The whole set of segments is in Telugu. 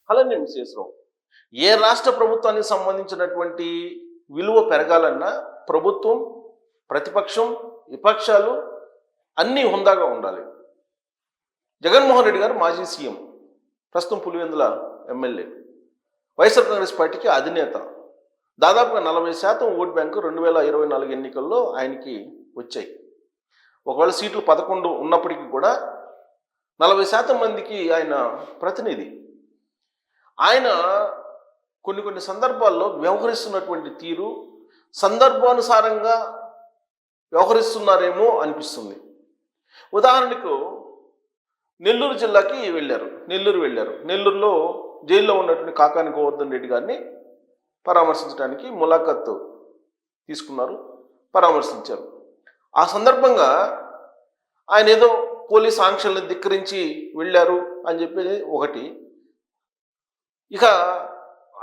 అలానే చేస్తున్నాం. ఏ రాష్ట్ర ప్రభుత్వానికి సంబంధించినటువంటి విలువ పెరగాలన్నా ప్రభుత్వం, ప్రతిపక్షం, విపక్షాలు అన్నీ హుందాగా ఉండాలి. జగన్మోహన్ రెడ్డి గారు మాజీ సీఎం, ప్రస్తుతం పులివెందుల ఎమ్మెల్యే, వైఎస్ఆర్ కాంగ్రెస్ పార్టీకి అధినేత. దాదాపుగా 40% ఓట్ బ్యాంకు 2024 ఎన్నికల్లో ఆయనకి వచ్చాయి. ఒకవేళ సీట్లు 11 ఉన్నప్పటికీ కూడా 40% మందికి ఆయన ప్రతినిధి. ఆయన కొన్ని సందర్భాల్లో వ్యవహరిస్తున్నటువంటి తీరు సందర్భానుసారంగా వ్యవహరిస్తున్నారేమో అనిపిస్తుంది. ఉదాహరణకు నెల్లూరు జిల్లాకి నెల్లూరు వెళ్ళారు. నెల్లూరులో జైల్లో ఉన్నటువంటి కాకాని గోవర్ధన్ రెడ్డి గారిని పరామర్శించడానికి ములాఖత్ తీసుకున్నారు, పరామర్శించారు. ఆ సందర్భంగా ఆయన ఏదో పోలీస్ ఆంక్షలను ధిక్కరించి వెళ్ళారు అని చెప్పి ఒకటి. ఇక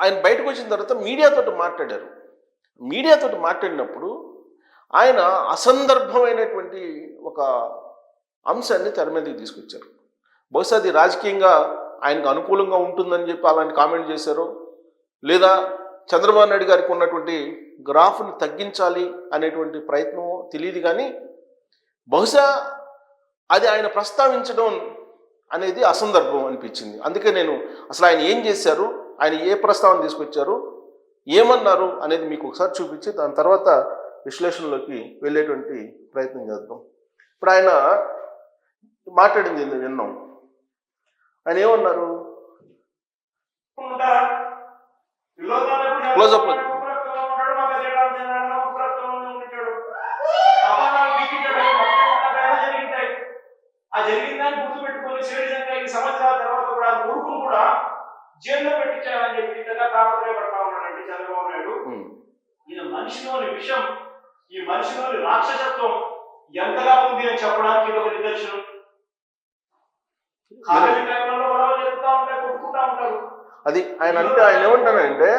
ఆయన బయటకు వచ్చిన తర్వాత మీడియాతో మాట్లాడారు. మీడియాతో మాట్లాడినప్పుడు ఆయన అసందర్భమైనటువంటి ఒక అంశాన్ని తెర మీదకి తీసుకొచ్చారు. బహుశా అది రాజకీయంగా ఆయనకు అనుకూలంగా ఉంటుందని చెప్పి అలాంటి కామెంట్ చేశారు, లేదా చంద్రబాబు నాయుడు గారికి ఉన్నటువంటి గ్రాఫ్ని తగ్గించాలి అనేటువంటి ప్రయత్నం తెలియదు. కానీ బహుశా అది ఆయన ప్రస్తావించడం అనేది అసందర్భం అనిపించింది. అందుకే నేను అసలు ఆయన ఏం చేశారు, ఆయన ఏ ప్రస్తావన తీసుకొచ్చారు, ఏమన్నారు అనేది మీకు ఒకసారి చూపించి దాని తర్వాత విశ్లేషణలోకి వెళ్ళేటువంటి ప్రయత్నం చేద్దాం. ఇప్పుడు ఆయన మాట్లాడింది విన్నాం. ఆయన ఏమన్నారు? క్లోజప్ జరిగిందని గుర్తుపెట్టుకొని 7 సంవత్సరాల తర్వాత కూడా కొడుకును కూడా జైల్లో పెట్టించాలని చెప్పి తాపత్రయపడతా ఉన్నాడండి చంద్రబాబు నాయుడు. ఈయన మనిషిలోని విషయం, ఈ మనిషిలోని రాక్షసత్వం ఎంతగా ఉంది అని చెప్పడానికి ఇది ఒక నిదర్శనం. అది ఆయన అంటే ఆయన ఏమంటానంటే,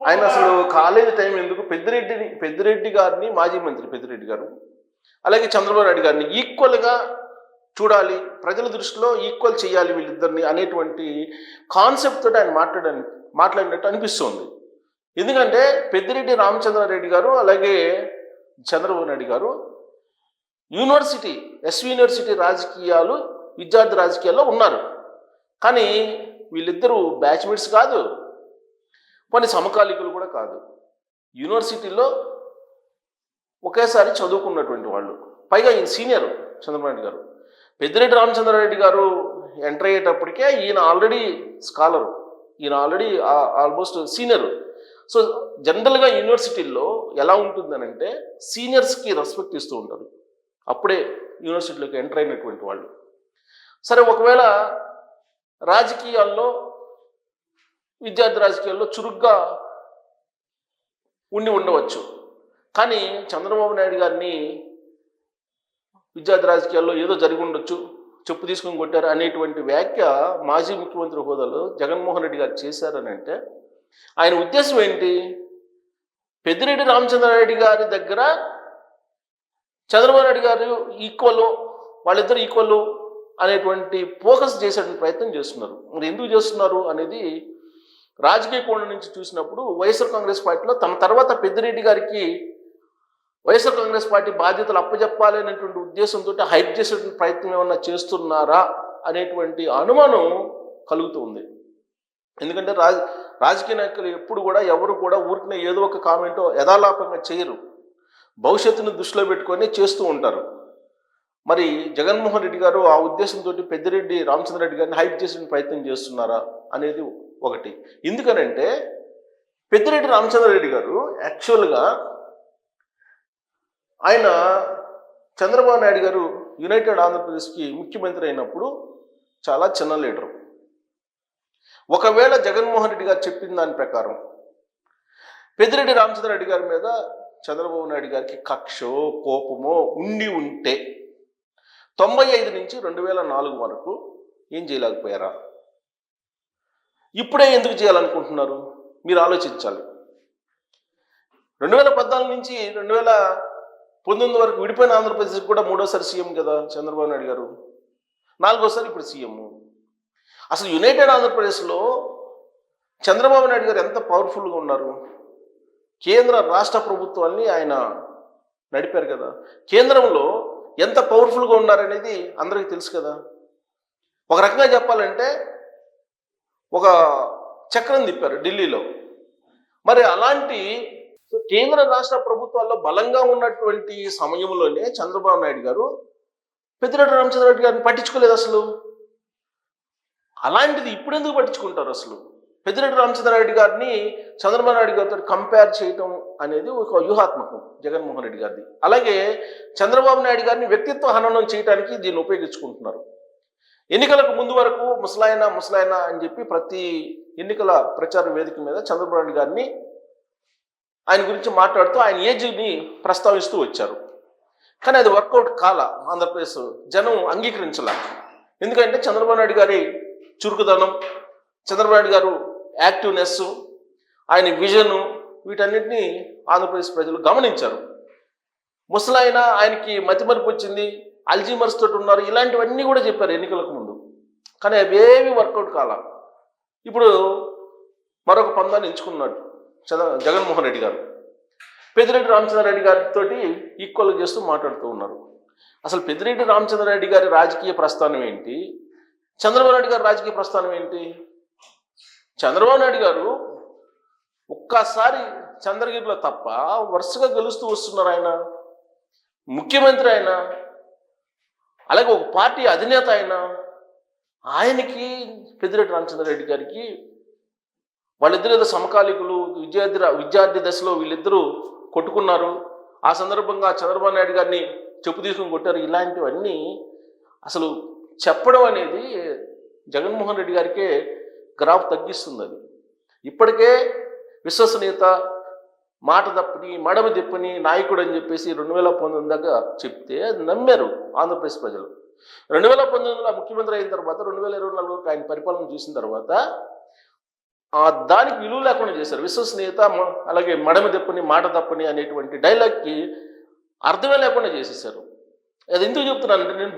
ఆయన అసలు కాలేజీ టైం ఎందుకు పెద్దిరెడ్డి గారిని, మాజీ మంత్రి పెద్దిరెడ్డి గారు, అలాగే చంద్రబాబు నాయుడు గారిని ఈక్వల్గా చూడాలి, ప్రజల దృష్టిలో ఈక్వల్ చేయాలి వీళ్ళిద్దరిని అనేటువంటి కాన్సెప్ట్ తోటి ఆయన మాట్లాడినట్టు అనిపిస్తుంది. ఎందుకంటే పెద్దిరెడ్డి రామచంద్రారెడ్డి గారు అలాగే చంద్రబాబు నాయుడు గారు ఎస్వి యూనివర్సిటీ రాజకీయాలు, విద్యార్థి రాజకీయాల్లో ఉన్నారు. కానీ వీళ్ళిద్దరూ బ్యాచ్మేట్స్ కాదు, కొన్ని సమకాలీకులు కూడా కాదు. యూనివర్సిటీలో ఒకేసారి చదువుకున్నటువంటి వాళ్ళు. పైగా ఈయన సీనియర్ చంద్రబాబు నాయుడు గారు. పెద్దిరెడ్డి రామచంద్రారెడ్డి గారు ఎంటర్ అయ్యేటప్పటికే ఈయన ఆల్రెడీ స్కాలరు, ఈయన ఆల్రెడీ ఆల్మోస్ట్ సీనియర్. సో జనరల్గా యూనివర్సిటీల్లో ఎలా ఉంటుందనంటే సీనియర్స్కి రెస్పెక్ట్ ఇస్తూ ఉంటారు, అప్పుడే యూనివర్సిటీలోకి ఎంటర్ అయినటువంటి వాళ్ళు. సరే, ఒకవేళ రాజకీయాల్లో, విద్యార్థి రాజకీయాల్లో చురుగ్గా ఉండవచ్చు. కానీ చంద్రబాబు నాయుడు గారిని విద్యార్థి రాజకీయాల్లో ఏదో జరిగి ఉండొచ్చు, చెప్పు తీసుకొని కొట్టారు అనేటువంటి వ్యాఖ్య మాజీ ముఖ్యమంత్రి హోదాలో జగన్మోహన్ రెడ్డి గారు చేశారని అంటే ఆయన ఉద్దేశం ఏంటి? పెద్దిరెడ్డి రామచంద్రారెడ్డి గారి దగ్గర చంద్రబాబు నాయుడు గారు ఈక్వల్, వాళ్ళిద్దరు ఈక్వల్ అనేటువంటి ఫోకస్ చేసేటువంటి ప్రయత్నం చేస్తున్నారు. మరి ఎందుకు చేస్తున్నారు అనేది రాజకీయ కోణం నుంచి చూసినప్పుడు వైఎస్ఆర్ కాంగ్రెస్ పార్టీలో తన తర్వాత పెద్దిరెడ్డి గారికి వైఎస్ఆర్ కాంగ్రెస్ పార్టీ బాధ్యతలు అప్పచెప్పాలి అనేటువంటి ఉద్దేశంతో హైప్ చేసేటువంటి ప్రయత్నం ఏమన్నా చేస్తున్నారా అనేటువంటి అనుమానం కలుగుతుంది. ఎందుకంటే రాజకీయ నాయకులు ఎప్పుడు కూడా ఎవరు కూడా ఊరికనే ఏదో ఒక కామెంటో యథాలాపంగా చేయరు, భవిష్యత్తును దృష్టిలో పెట్టుకొని చేస్తూ ఉంటారు. మరి జగన్మోహన్ రెడ్డి గారు ఆ ఉద్దేశంతో పెద్దిరెడ్డి రామచంద్రారెడ్డి గారిని హైప్ చేసిన ప్రయత్నం చేస్తున్నారా అనేది ఒకటి. ఎందుకనంటే పెద్దిరెడ్డి రామచంద్రారెడ్డి గారు యాక్చువల్గా ఆయన చంద్రబాబు నాయుడు గారు యునైటెడ్ ఆంధ్రప్రదేశ్కి ముఖ్యమంత్రి అయినప్పుడు చాలా చిన్న లీడరు. ఒకవేళ జగన్మోహన్ రెడ్డి గారు చెప్పిన దాని ప్రకారం పెద్దిరెడ్డి రామచంద్రారెడ్డి గారి మీద చంద్రబాబు నాయుడు గారికి కక్షో కోపమో ఉంటే 95 నుంచి 2004 వరకు ఏం చేయలేకపోయారా? ఇప్పుడే ఎందుకు చేయాలనుకుంటున్నారు? మీరు ఆలోచించాలి. 2014 నుంచి 2019 వరకు విడిపోయిన ఆంధ్రప్రదేశ్ కూడా 3వ సారి సీఎం కదా చంద్రబాబు నాయుడు గారు, 4వ సారి ఇప్పుడు సీఎం. అసలు యునైటెడ్ ఆంధ్రప్రదేశ్లో చంద్రబాబు నాయుడు గారు ఎంత పవర్ఫుల్గా ఉన్నారు. కేంద్ర రాష్ట్ర ప్రభుత్వాన్ని ఆయన నడిపారు కదా. కేంద్రంలో ఎంత పవర్ఫుల్గా ఉన్నారనేది అందరికీ తెలుసు కదా. ఒక రకంగా చెప్పాలంటే ఒక చక్రం తిప్పారు ఢిల్లీలో. మరి అలాంటి కేంద్ర రాష్ట్ర ప్రభుత్వాల్లో బలంగా ఉన్నటువంటి సమయంలోనే చంద్రబాబు నాయుడు గారు పెద్దిరెడ్డి రామచంద్రారెడ్డి గారిని పట్టించుకోలేదు అసలు. అలాంటిది ఇప్పుడు ఎందుకు పట్టించుకుంటారు అసలు? పెద్దిరెడ్డి రామచంద్రారెడ్డి గారిని చంద్రబాబు నాయుడు గారితో కంపేర్ చేయటం అనేది ఒక వ్యూహాత్మకం జగన్మోహన్ రెడ్డి గారిది. అలాగే చంద్రబాబు నాయుడు గారిని వ్యక్తిత్వ హననం చేయడానికి దీన్ని ఉపయోగించుకుంటున్నారు. ఎన్నికలకు ముందు వరకు ముసలాయన అని చెప్పి ప్రతి ఎన్నికల ప్రచార వేదిక మీద చంద్రబాబు నాయుడు గారిని ఆయన గురించి మాట్లాడుతూ ఆయన ఏజ్ని ప్రస్తావిస్తూ వచ్చారు. కానీ అది వర్కౌట్ కాల. ఆంధ్రప్రదేశ్ జనం అంగీకరించాల. ఎందుకంటే చంద్రబాబు నాయుడు గారి చురుకుదనం, చంద్రబాబు నాయుడు గారు యాక్టివ్నెస్, ఆయన విజను, వీటన్నిటినీ ఆంధ్రప్రదేశ్ ప్రజలు గమనించారు. ముసలాయన, ఆయనకి మతిమరుపు వచ్చింది, అల్జీమర్స్ తోటి ఉన్నారు, ఇలాంటివన్నీ కూడా చెప్పారు ఎన్నికలకు ముందు. కానీ అవేవి వర్కౌట్ కాల. ఇప్పుడు మరొక పందాన్ని ఎంచుకున్నాడు జగన్మోహన్ రెడ్డి గారు. పెద్దిరెడ్డి రామచంద్రారెడ్డి గారితో ఈక్వల్ చేస్తూ మాట్లాడుతూ ఉన్నారు. అసలు పెద్దిరెడ్డి రామచంద్రారెడ్డి గారి రాజకీయ ప్రస్థానం ఏంటి, చంద్రబాబు నాయుడు గారి రాజకీయ ప్రస్థానం ఏంటి? చంద్రబాబు నాయుడు గారు ఒక్కసారి చంద్రగిరిలో తప్ప వరుసగా గెలుస్తూ వస్తున్నారు. ఆయన ముఖ్యమంత్రి, ఆయన అలాగే ఒక పార్టీ అధినేత, ఆయనకి పెద్దిరెడ్డి రామచంద్రారెడ్డి గారికి వాళ్ళిద్దరు ఏదో సమకాలీకులు. విద్యార్థి దశలో వీళ్ళిద్దరూ కొట్టుకున్నారు. ఆ సందర్భంగా చంద్రబాబు నాయుడు గారిని చెప్పు తీసుకుని కొట్టారు. ఇలాంటివన్నీ అసలు చెప్పడం అనేది జగన్మోహన్ రెడ్డి గారికే గ్రాఫ్ తగ్గిస్తుంది. అది ఇప్పటికే విశ్వసనీయత, మాట తప్పని మడమ తిప్పని నాయకుడు అని చెప్పేసి 2019 దాకా చెప్తే అది నమ్మారు ఆంధ్రప్రదేశ్ ప్రజలు. 2019లో ముఖ్యమంత్రి అయిన తర్వాత 2024 ఆయన పరిపాలన చూసిన తర్వాత దానికి విలువ లేకుండా చేశారు. విశ్వసనీయత, అలాగే మడమ తిప్పని మాట తప్పని అనేటువంటి డైలాగ్కి అర్థమే లేకుండా చేసేసారు. అది ఎందుకు చెప్తున్నానంటే నేను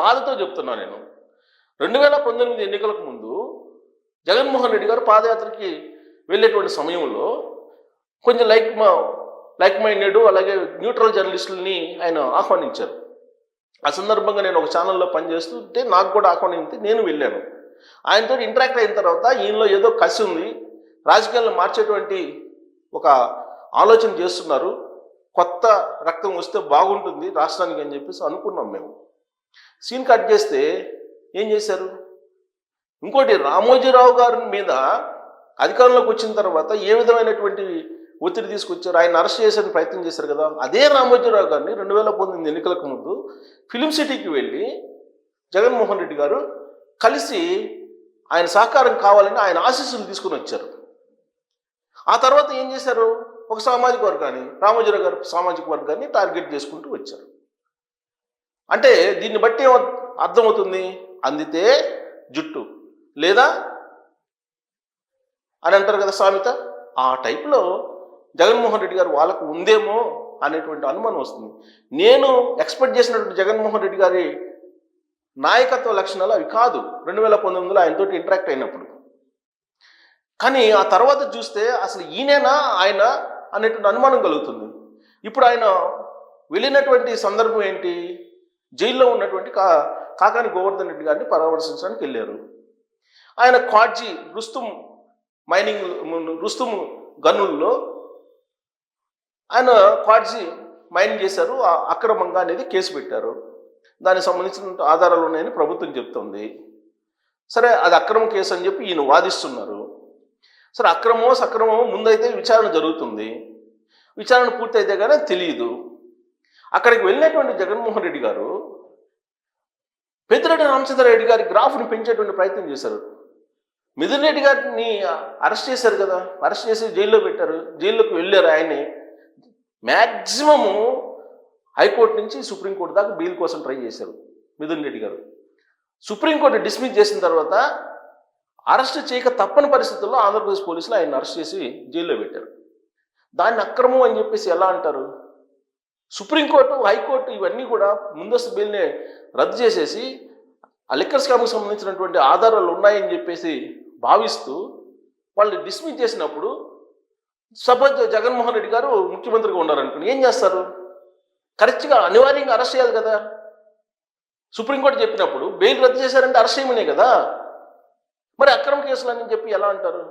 బాధతో చెప్తున్నాను. నేను 2019 ఎన్నికలకు ముందు జగన్మోహన్ రెడ్డి గారు పాదయాత్రకి వెళ్ళేటువంటి సమయంలో కొంచెం లైక్ మైండెడ్, అలాగే న్యూట్రల్ జర్నలిస్టులని ఆయన ఆహ్వానించారు. ఆ సందర్భంగా నేను ఒక ఛానల్లో పనిచేస్తుంటే నాకు కూడా ఆహ్వానించి నేను వెళ్ళాను. ఆయనతో ఇంటరాక్ట్ అయిన తర్వాత ఈయనలో ఏదో కసి ఉంది, రాజకీయాలను మార్చేటువంటి ఒక ఆలోచన చేస్తున్నారు, కొత్త రక్తం వస్తే బాగుంటుంది రాష్ట్రానికి అని చెప్పేసి అనుకున్నాం మేము. సీన్ కట్ చేస్తే ఏం చేశారు? ఇంకోటి, రామోజీరావు గారి మీద అధికారంలోకి వచ్చిన తర్వాత ఏ విధమైనటువంటి ఒత్తిడి తీసుకొచ్చారు, ఆయన అరెస్ట్ చేసే ప్రయత్నం చేశారు కదా. అదే రామోజీరావు గారిని 2019 ఎన్నికలకు ముందు ఫిలిం సిటీకి వెళ్ళి జగన్మోహన్ రెడ్డి గారు కలిసి ఆయన సహకారం కావాలని ఆయన ఆశీస్సులు తీసుకుని వచ్చారు. ఆ తర్వాత ఏం చేశారు? ఒక సామాజిక వర్గాన్ని, రామోజీరావు గారు సామాజిక వర్గాన్ని టార్గెట్ చేసుకుంటూ వచ్చారు. అంటే దీన్ని బట్టి అర్థమవుతుంది, అందితే జుట్టు లేదా అని అంటారు కదా సామెత. ఆ టైప్లో జగన్మోహన్ రెడ్డి గారు వాళ్ళకు ఉందేమో అనేటువంటి అనుమానం వస్తుంది. నేను ఎక్స్పెక్ట్ చేసినటువంటి జగన్మోహన్ రెడ్డి గారి నాయకత్వ లక్షణాలు అవి కాదు 2019లో ఆయనతో ఇంటరాక్ట్ అయినప్పుడు. కానీ ఆ తర్వాత చూస్తే అసలు ఈయనేనా ఆయన అనేటువంటి అనుమానం కలుగుతుంది. ఇప్పుడు ఆయన వెళ్ళినటువంటి సందర్భం ఏంటి? జైల్లో ఉన్నటువంటి కాకాని గోవర్ధన్ రెడ్డి గారిని పరామర్శించడానికి వెళ్ళారు. ఆయన క్వాడ్జీ రుస్తుం గనుల్లో ఆయన క్వాడ్జీ మైనింగ్ చేశారు, అక్రమంగా అనేది కేసు పెట్టారు. దానికి సంబంధించిన ఆధారాలు ఉన్నాయని ప్రభుత్వం చెప్తుంది. సరే, అది అక్రమ కేసు అని చెప్పి ఈయన వాదిస్తున్నారు. సరే, అక్రమమో సక్రమమో ముందైతే విచారణ జరుగుతుంది. విచారణ పూర్తయితే కానీ తెలియదు. అక్కడికి వెళ్ళినటువంటి జగన్మోహన్ రెడ్డి గారు పెద్దిరెడ్డి రామచంద్రారెడ్డి గారి గ్రాఫ్ని పెంచేటువంటి ప్రయత్నం చేశారు. మిథున్ రెడ్డి గారిని అరెస్ట్ చేశారు కదా, అరెస్ట్ చేసి జైల్లో పెట్టారు. జైల్లోకి వెళ్ళారు. ఆయన్ని మ్యాక్సిమము హైకోర్టు నుంచి సుప్రీంకోర్టు దాకా బెయిల్ కోసం ట్రై చేశారు మిథున్ రెడ్డి గారు. సుప్రీంకోర్టు డిస్మిస్ చేసిన తర్వాత అరెస్ట్ చేయక తప్పని పరిస్థితుల్లో ఆంధ్రప్రదేశ్ పోలీసులు ఆయన అరెస్ట్ చేసి జైల్లో పెట్టారు. దాన్ని అక్రమం అని చెప్పేసి ఎలా అంటారు? సుప్రీంకోర్టు, హైకోర్టు ఇవన్నీ కూడా ముందస్తు బెయిల్ని రద్దు చేసేసి ఆ లిక్కర్ స్కామ్కి సంబంధించినటువంటి ఆధారాలు ఉన్నాయని చెప్పేసి భావిస్తూ వాళ్ళని డిస్మిస్ చేసినప్పుడు సపోజ్ జగన్మోహన్ రెడ్డి గారు ముఖ్యమంత్రిగా ఉన్నారనుకుని ఏం చేస్తారు? కరెక్ట్గా అనివార్యంగా అరెస్ట్ చేయాలి కదా. సుప్రీంకోర్టు చెప్పినప్పుడు బెయిల్ రద్దు చేశారంటే అరెస్ట్ చేయమనే కదా. మరి అక్రమ కేసులు అని చెప్పి ఎలా అంటారు?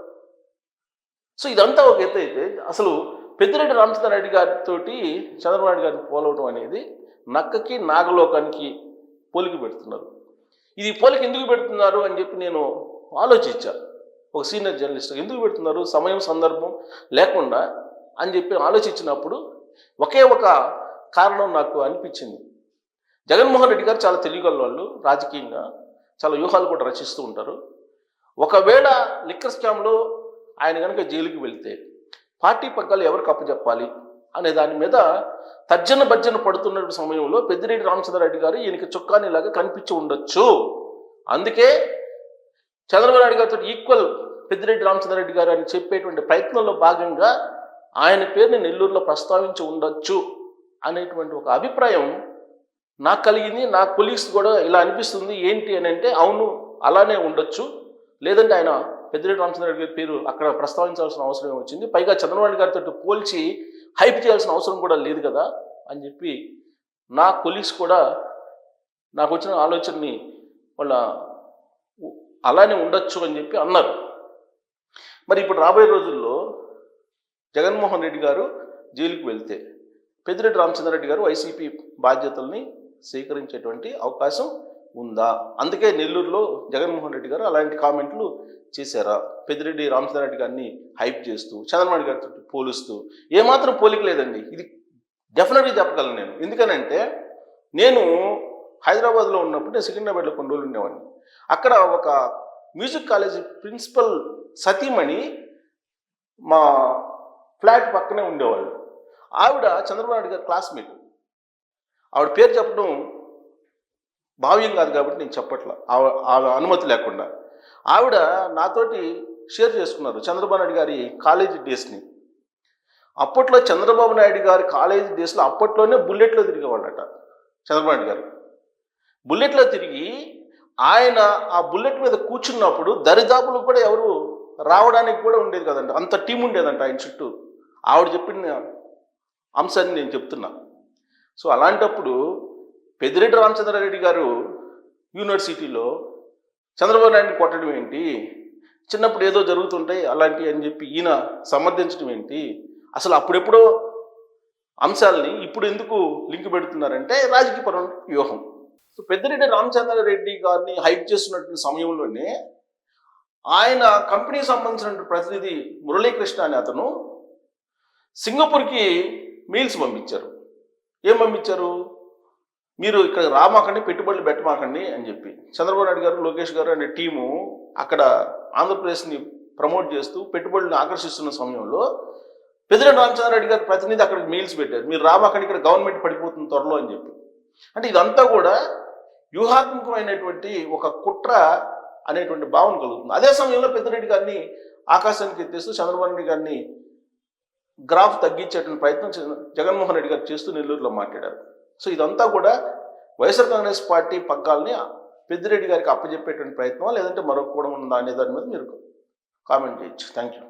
సో ఇదంతా ఒక ఎత్తు అయితే, అసలు పెద్దిరెడ్డి రామచంద్రారెడ్డి గారితో చంద్రబాబు నాయుడు గారిని పోలవడం అనేది నక్కకి నాగలోకానికి పోలిక పెడుతున్నారు. ఇది పోలిక ఎందుకు పెడుతున్నారు అని చెప్పి నేను ఆలోచించా. ఒక సీనియర్ జర్నలిస్ట్ ఎందుకు పెడుతున్నారు, సమయం సందర్భం లేకుండా అని చెప్పి ఆలోచించినప్పుడు ఒకే ఒక కారణం నాకు అనిపించింది. జగన్మోహన్ రెడ్డి గారు చాలా తెలియగల వాళ్ళు, రాజకీయంగా చాలా వ్యూహాలు కూడా రచిస్తూ ఉంటారు. ఒకవేళ లిక్కర్ స్కామ్లో ఆయన కనుక జైలుకి వెళ్తే పార్టీ పగ్గాలు ఎవరికి అప్పచెప్పాలి అనే దాని మీద తర్జన భర్జన పడుతున్న సమయంలో పెద్దిరెడ్డి రామచంద్రారెడ్డి గారు ఈయనకి చుక్కానిలాగా కనిపించి ఉండొచ్చు. అందుకే చంద్రబాబు నాయుడు గారితో ఈక్వల్ పెద్దిరెడ్డి రామచంద్రారెడ్డి గారు అని చెప్పేటువంటి ప్రయత్నంలో భాగంగా ఆయన పేరుని నెల్లూరులో ప్రస్తావించి ఉండొచ్చు అనేటువంటి ఒక అభిప్రాయం నాకు కలిగింది. నా కొలీగ్స్ కూడా ఇలా అనిపిస్తుంది. ఏంటి అని అంటే, అవును అలానే ఉండొచ్చు, లేదంటే ఆయన పెద్దిరెడ్డి రామచంద్రారెడ్డి గారి పేరు అక్కడ ప్రస్తావించాల్సిన అవసరం వచ్చింది, పైగా చంద్రబాబు నాయుడు గారితో పోల్చి హైప్ చేయాల్సిన అవసరం కూడా లేదు కదా అని చెప్పి నా కొలీగ్స్ కూడా నాకు వచ్చిన ఆలోచనని వాళ్ళ అలానే ఉండొచ్చు అని చెప్పి అన్నారు. మరి ఇప్పుడు రాబోయే రోజుల్లో జగన్మోహన్ రెడ్డి గారు జైలుకి వెళ్తే పెద్దిరెడ్డి రామచంద్రారెడ్డి గారు వైసీపీ బాధ్యతల్ని స్వీకరించేటువంటి అవకాశం ఉందా? అందుకే నెల్లూరులో జగన్మోహన్ రెడ్డి గారు అలాంటి కామెంట్లు చేశారా? పెద్దిరెడ్డి రామచంద్రారెడ్డి గారిని హైప్ చేస్తూ చంద్రబాబు నాయుడు గారితో పోలుస్తూ ఏమాత్రం పోలిక లేదండి. ఇది డెఫినెట్గా చెప్పగలను నేను. ఎందుకనంటే నేను హైదరాబాద్లో ఉన్నప్పుడు నేను సికింద్రాబాద్లో కొన్ని రోజులు ఉండేవాడిని. అక్కడ ఒక మ్యూజిక్ కాలేజీ ప్రిన్సిపల్ సతీమణి మా ఫ్లాట్ పక్కనే ఉండేవాళ్ళు. ఆవిడ చంద్రబాబు నాయుడు గారి క్లాస్మేట్. ఆవిడ పేరు చెప్పడం భావ్యం కాదు కాబట్టి నేను చెప్పట్లా, ఆవిడ అనుమతి లేకుండా. ఆవిడ నాతోటి షేర్ చేసుకున్నారు చంద్రబాబు నాయుడు గారి కాలేజీ డేస్ని. అప్పట్లో చంద్రబాబు నాయుడు గారి కాలేజీ డేస్లో అప్పట్లోనే బుల్లెట్లో తిరిగేవాళ్ళట చంద్రబాబు నాయుడు గారు. బుల్లెట్లో తిరిగి ఆయన ఆ బుల్లెట్ మీద కూర్చున్నప్పుడు దరిదాపులు కూడా ఎవరు రావడానికి కూడా ఉండేది కదంట, అంత టీం ఉండేదంట ఆయన చుట్టూ. ఆవిడ చెప్పిన అంశాన్ని నేను చెప్తున్నా. సో అలాంటప్పుడు పెద్దిరెడ్డి రామచంద్రారెడ్డి గారు యూనివర్సిటీలో చంద్రబాబు నాయుడిని కొట్టడం ఏంటి, చిన్నప్పుడు ఏదో జరుగుతుంటాయి అలాంటివి అని చెప్పి ఈయన సమర్థించడం ఏంటి, అసలు అప్పుడెప్పుడో అంశాలని ఇప్పుడు ఎందుకు లింక్ పెడుతున్నారంటే రాజకీయపరమైన వ్యూహం. సో పెద్దిరెడ్డి రామచంద్రారెడ్డి గారిని హైప్ చేస్తున్నటువంటి సమయంలోనే ఆయన కంపెనీకి సంబంధించిన ప్రతినిధి మురళీకృష్ణ అనే అతను సింగపూర్కి మెయిల్స్ పంపించారు. ఏం పంపించారు? మీరు ఇక్కడ రామాకండి, పెట్టుబడులు పెట్టమాకండి అని చెప్పి. చంద్రబాబు నాయుడు గారు, లోకేష్ గారు అనే టీము అక్కడ ఆంధ్రప్రదేశ్ని ప్రమోట్ చేస్తూ పెట్టుబడులను ఆకర్షిస్తున్న సమయంలో పెద్దిరెడ్డి రామచంద్రారెడ్డి గారి ప్రతినిధి అక్కడికి మెయిల్స్ పెట్టారు, మీరు రామాకండి, ఇక్కడ గవర్నమెంట్ పడిపోతుంది త్వరలో అని చెప్పి. అంటే ఇదంతా కూడా వ్యూహాత్మకమైనటువంటి ఒక కుట్ర అనేటువంటి భావన కలుగుతుంది. అదే సమయంలో పెద్దిరెడ్డి గారిని ఆకాశానికి ఎత్తేస్తూ చంద్రబాబు నాయుడు గారిని గ్రాఫ్ తగ్గించేటువంటి ప్రయత్నం జగన్మోహన్ రెడ్డి గారు చేస్తూ నెల్లూరులో మాట్లాడారు. సో ఇదంతా కూడా వైఎస్ఆర్ కాంగ్రెస్ పార్టీ పగ్గాల్ని పెద్దిరెడ్డి గారికి అప్పచెప్పేటువంటి ప్రయత్నం లేదంటే మరొక కూడా ఉందా అనే దాని మీద మీరు కామెంట్ చేయొచ్చు. Thank you.